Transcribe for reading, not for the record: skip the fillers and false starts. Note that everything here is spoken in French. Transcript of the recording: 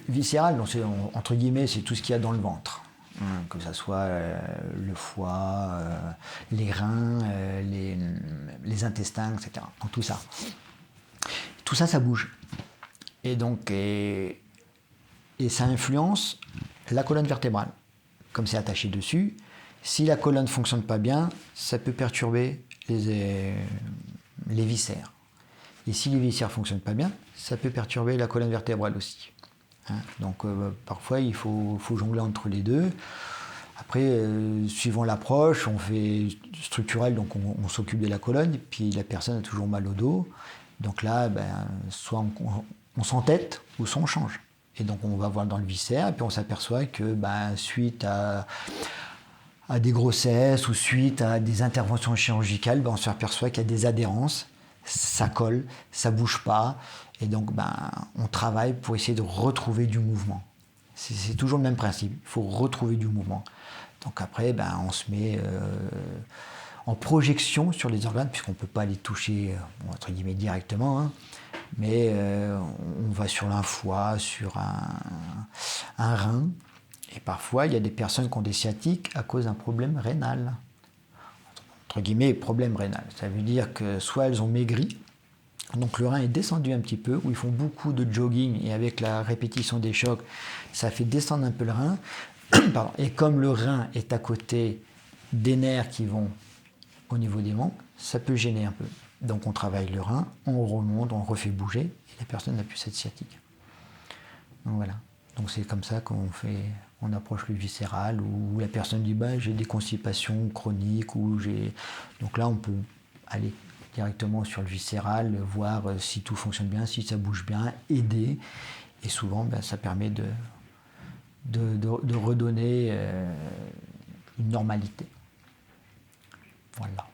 Viscéral, donc entre guillemets, c'est tout ce qu'il y a dans le ventre. Que ce soit le foie, les reins, les intestins, etc. Donc tout ça. Tout ça, ça bouge. Et donc, et ça influence la colonne vertébrale. Comme c'est attaché dessus, si la colonne ne fonctionne pas bien, ça peut perturber les viscères. Et si les viscères ne fonctionnent pas bien, ça peut perturber la colonne vertébrale aussi. Donc parfois il faut jongler entre les deux. Après, suivant l'approche, on fait structurel, donc on s'occupe de la colonne, puis la personne a toujours mal au dos. Donc là, soit on s'entête, ou soit on change. Et donc on va voir dans le viscère, et puis on s'aperçoit que suite à des grossesses ou suite à des interventions chirurgicales, on s'aperçoit qu'il y a des adhérences, ça colle, ça bouge pas, et donc on travaille pour essayer de retrouver du mouvement. C'est toujours le même principe, il faut retrouver du mouvement. Donc après, on se met en projection sur les organes, puisqu'on ne peut pas les toucher, entre guillemets, directement, mais on va sur un foie, sur un rein, et parfois il y a des personnes qui ont des sciatiques à cause d'un problème rénal. Entre guillemets, problème rénal. Ça veut dire que soit elles ont maigri, donc le rein est descendu un petit peu, où ils font beaucoup de jogging, et avec la répétition des chocs, ça fait descendre un peu le rein. Et comme le rein est à côté des nerfs qui vont au niveau des membres, ça peut gêner un peu. Donc on travaille le rein, on remonte, on refait bouger, et la personne n'a plus cette sciatique. Donc voilà. Donc c'est comme ça on approche le viscéral, où la personne dit j'ai des constipations chroniques, ou j'ai. Donc là on peut aller directement sur le viscéral, voir si tout fonctionne bien, si ça bouge bien, aider. Et souvent ça permet de redonner une normalité. Voilà.